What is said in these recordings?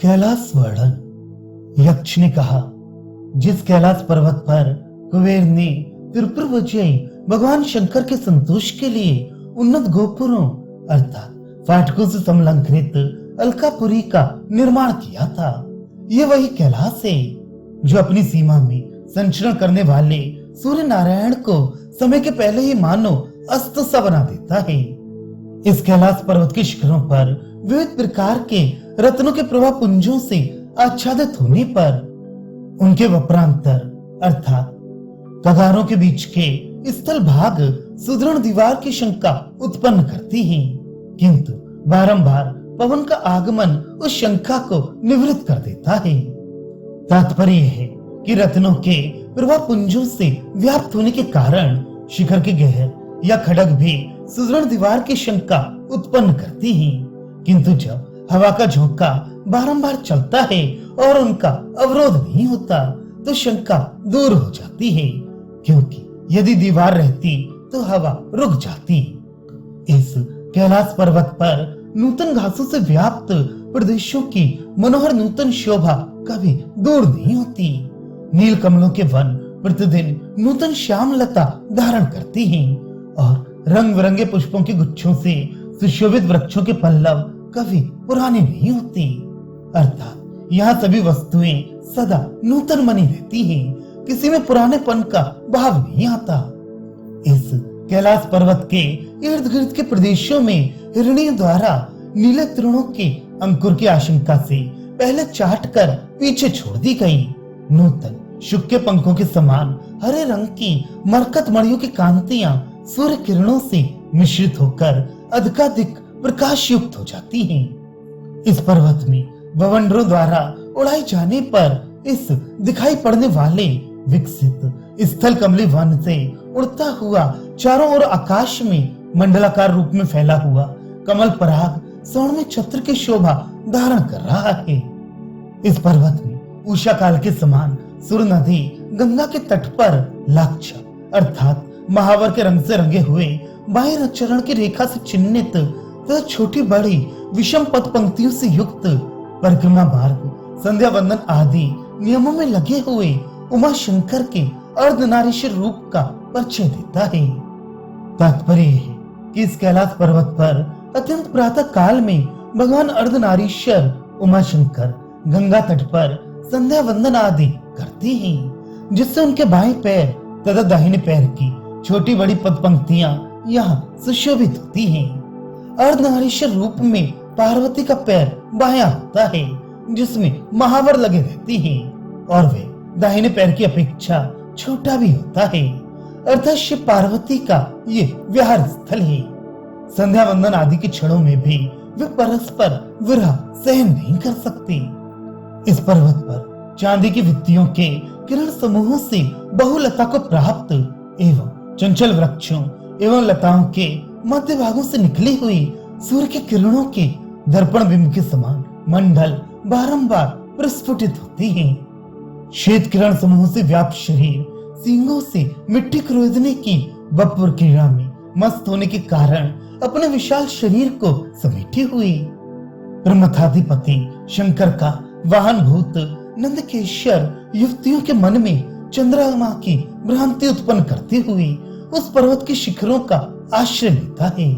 कैलाश वर्णन। यक्ष ने कहा, जिस कैलाश पर्वत पर कुबेर ने त्रिपुर विजयी भगवान शंकर के संतोष के लिए उन्नत गोपुरों अर्थात फाटकों से समलंकृत अलकापुरी का निर्माण किया था, ये वही कैलाश है जो अपनी सीमा में संचरण करने वाले सूर्य नारायण को समय के पहले ही मानो अस्त सा बना देता है। इस कैलाश पर्वत के शिखरों पर विविध प्रकार के रत्नों के प्रभा पुंजों से आच्छादित होने पर उनके वप्रांतर अर्थात कगारों के बीच के स्थल भाग सुदृढ़ दीवार की शंका उत्पन्न करती हैं, किंतु बारंबार पवन का आगमन उस शंका को निवृत्त कर देता है। तात्पर्य है कि रत्नों के प्रभा पुंजों से व्याप्त होने के कारण शिखर के गहर या खड़ग भी सुदृढ़ दीवार की शंका उत्पन्न करती हैं, किंतु जब हवा का झोंका बारंबार चलता है और उनका अवरोध नहीं होता तो शंका दूर हो जाती है, क्योंकि यदि दीवार रहती तो हवा रुक जाती। इस कैलाश पर्वत पर नूतन घासों से व्याप्त प्रदेशों की मनोहर नूतन शोभा कभी दूर नहीं होती। नील कमलों के वन प्रतिदिन नूतन श्याम लता धारण करती हैं और रंग बिरंगे पुष्पों के गुच्छों से सुशोभित वृक्षों के पल्लव कभी पुराने नहीं होती, अर्थात यहाँ सभी वस्तुएं सदा नूतन बनी रहती हैं, किसी में पुरानेपन का भाव नहीं आता। इस कैलाश पर्वत के इर्द गिर्द के प्रदेशों में हिरणियों द्वारा नीले तृणों के अंकुर की आशंका से पहले चाट कर पीछे छोड़ दी गई नूतन शुक के पंखों के समान हरे रंग की मरकत मणियों की कांतियां सूर्य किरणों से मिश्रित होकर अधिकाधिक प्रकाश युक्त हो जाती हैं। इस पर्वत में बवंडरों द्वारा उड़ाए जाने पर इस दिखाई पड़ने वाले विकसित स्थल कमली वन से उड़ता हुआ चारों ओर आकाश में मंडलाकार रूप में फैला हुआ कमल पराग स्वर्णमय छत्र की शोभा धारण कर रहा है। इस पर्वत में उषा काल के समान सुर नदी गंगा के तट पर लाक्षा अर्थात महावर के रंग से रंगे हुए बाह्य चरण की रेखा से चिन्हित तथा छोटी बड़ी विषम पथ पंक्तियों से युक्त परिक्रमा मार्ग संध्या वंदन आदि नियमों में लगे हुए उमा शंकर के अर्धनारीश्वर रूप का परिचय देता है। तात्पर्य है कि इस कैलाश पर्वत पर अत्यंत प्रातः काल में भगवान अर्धनारीश्वर उमा शंकर गंगा तट पर संध्या वंदन आदि करते हैं, जिससे उनके बाएं पैर तथा दाहिने पैर की छोटी बड़ी पद पंक्तियां यहाँ सुशोभित होती हैं। अर्धनारीश्वर रूप में पार्वती का पैर बायां होता है, जिसमें महावर लगे रहती हैं, और वे दाहिने पैर की अपेक्षा छोटा भी होता है, अर्थात शिव पार्वती का ये विहार स्थल है। संध्या वंदन आदि के क्षणों में भी वे परस्पर विरह सहन नहीं कर सकते। इस पर्वत पर चांदी की वित्तियों के किरण समूहों से बहुलता को प्राप्त एवं चंचल वृक्षों एवं लताओं के मध्य भागों से निकली हुई सूर्य के किरणों के दर्पण बिंब के समान मंडल बारंबार प्रस्फुटित होती हैं। श्वेत किरण समूह से व्याप्त शरीर सींगों से मिट्टी खरीदने की बपुर क्रीड़ा में मस्त होने के कारण अपने विशाल शरीर को समेटे हुई ब्रह्मथाधिपति शंकर का वाहन भूत नंदकेश्वर युवतियों के मन में चंद्रमा की भ्रांति उत्पन्न करते हुए उस पर्वत के शिखरों का आश्रय लेता है।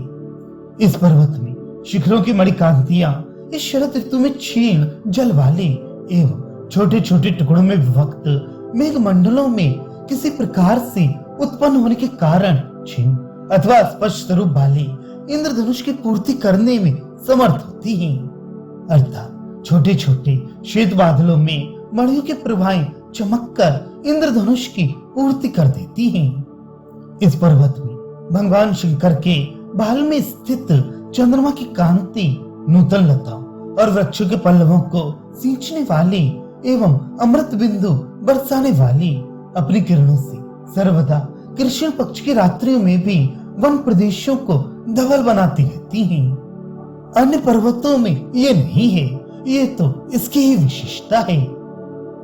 इस पर्वत में शिखरों की मणिकांतियां इस शरद ऋतु में क्षीण जल वाले एवं छोटे छोटे टुकड़ों में विभक्त मेघ मंडलों में किसी प्रकार से उत्पन्न होने के कारण छिन्न अथवा स्पष्ट स्वरूप वाले इंद्रधनुष की पूर्ति करने में समर्थ होती हैं, अर्थात छोटे छोटे श्वेत बादलों में मणियों की प्रभाएं चमककर इंद्रधनुष की पूर्ति कर देती हैं। इस पर्वत में भगवान शंकर के बाल में स्थित चंद्रमा की कांति नूतन लता और वृक्षों के पल्लवों को सींचने वाली एवं अमृत बिंदु बरसाने वाली अपनी किरणों से सर्वदा कृष्ण पक्ष की रात्रियों में भी वन प्रदेशों को धवल बनाती रहती हैं। अन्य पर्वतों में ये नहीं है, ये तो इसकी ही विशेषता है।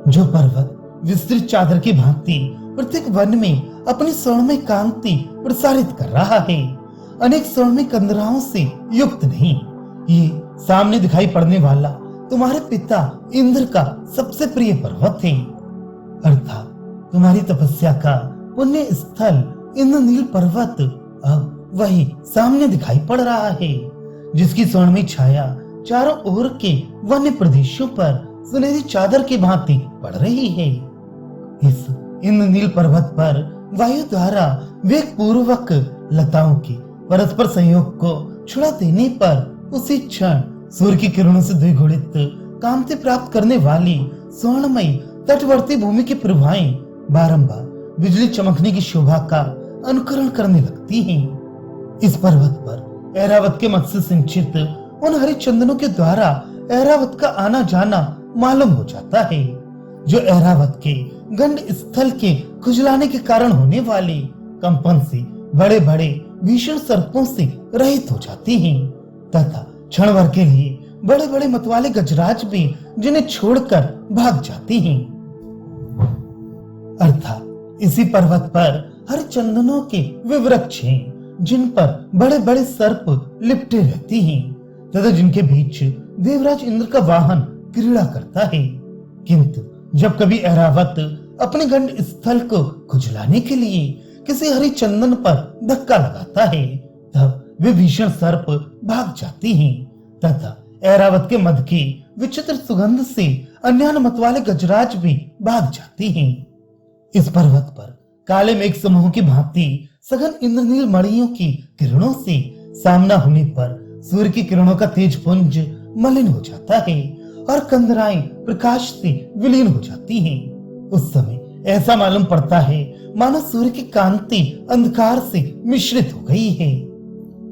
जो पर्वत विस्तृत चादर की भांति प्रत्येक वन में अपनी स्वर्णमय कांति प्रसारित कर रहा है, अनेक स्वर्णमय कंदराओं से युक्त नहीं। ये सामने दिखाई पड़ने वाला तुम्हारे पिता इंद्र का सबसे प्रिय पर्वत है, अर्थात तुम्हारी तपस्या का पुण्य स्थल इंद्रनील पर्वत अब वही सामने दिखाई पड़ रहा है, जिसकी स्वर्णमयी छाया चारों ओर के वन्य प्रदेशों पर सुनहरी चादर की भांति पड़ रही है। इस इंद्रनील पर्वत पर वायु द्वारा वेग पूर्वक लताओं के परस्पर संयोग को छुड़ा देने पर उसी क्षण सूर्य की किरणों से द्विगुणित कांति प्राप्त करने वाली स्वर्णमयी तटवर्ती भूमि की प्रभाएं बारंबार बिजली चमकने की शोभा का अनुकरण करने लगती हैं। इस पर्वत पर ऐरावत के मत से सिंचित उन हरे चंदनों के द्वारा ऐरावत का आना जाना मालूम हो जाता है, जो ऐरावत के गंड स्थल के खुजलाने के कारण होने वाले कंपन से बड़े बड़े भीषण सर्पों से रहित हो जाती हैं, तथा क्षण भर के लिए बड़े बड़े मतवाले गजराज भी जिन्हें छोड़कर भाग जाती हैं। अर्थात इसी पर्वत पर हरे चंदनों के वे वृक्ष हैं, जिन पर बड़े बड़े सर्प लिपटे रहते हैं, तथा जिनके बीच देवराज इंद्र का वाहन क्रीड़ा करता है। किंतु जब कभी ऐरावत अपने गंड स्थल को खुजलाने के लिए किसी हरी चंदन पर धक्का लगाता है, तब वे भीषण सर्प भाग जाती हैं, तथा ऐरावत के मध की विचित्र सुगंध से अन्य मतवाले गजराज भी भाग जाते हैं। इस पर्वत पर काले मेघ समूह की भांति सघन इंद्रनील मणियों की किरणों से सामना होने पर सूर्य की किरणों का तेज पुंज मलिन हो जाता है और कंदराएं प्रकाश से विलीन हो जाती हैं। उस समय ऐसा मालूम पड़ता है मानो सूर्य की कांति अंधकार से मिश्रित हो गई है।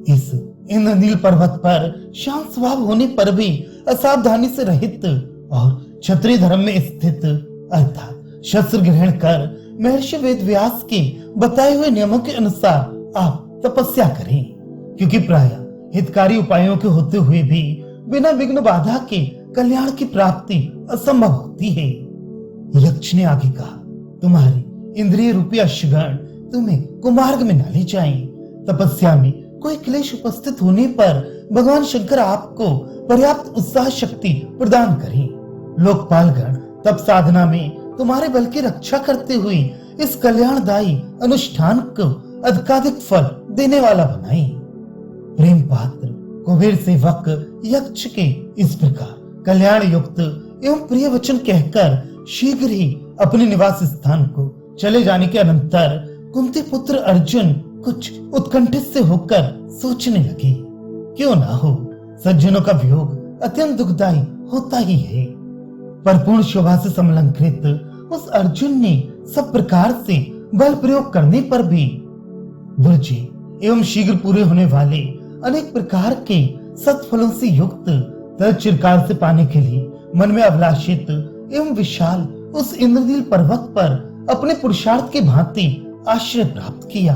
इस इंद्रनील पर्वत पर शांत स्वभाव होने पर भी असावधानी से रहित और क्षत्रिय धर्म में स्थित अर्थात शस्त्र ग्रहण कर महर्षि वेद व्यास के बताए हुए नियमों के अनुसार आप तपस्या करें, क्योंकि प्राय हितकारी उपायों के होते हुए भी बिना विघ्न बाधा के कल्याण की प्राप्ति असंभव होती है। यक्ष ने आगे कहा, तुम्हारी इंद्रिय रूपी अश्वगण तुम्हें कुमार्ग में न ले जाएं। तपस्या में कोई क्लेश उपस्थित होने पर भगवान शंकर आपको पर्याप्त उत्साह शक्ति प्रदान करें। लोकपालगण तप साधना में तुम्हारे बल की रक्षा करते हुए इस कल्याणदायी अनुष्ठान को अधिकाधिक फल देने वाला बनाए। प्रेम पात्र कुबेर सेवक यक्ष के इस प्रकार कल्याण युक्त एवं प्रिय वचन कहकर शीघ्र ही अपने निवास स्थान को चले जाने के अनंतर कुंती पुत्र अर्जुन कुछ उत्कंठित से होकर सोचने लगे, क्यों ना हो, सज्जनों का वियोग अत्यंत दुखदायी होता ही है। पर पूर्ण शोभा से समलंकृत उस अर्जुन ने सब प्रकार से बल प्रयोग करने पर भी दुर्जे एवं शीघ्र पूरे होने वाले अनेक प्रकार के सत्फलों से युक्त तथा चिरकाल से पाने के लिए मन में अभिलाषित एवं विशाल उस इंद्रनील पर्वत पर अपने पुरुषार्थ की भांति आश्रय प्राप्त किया।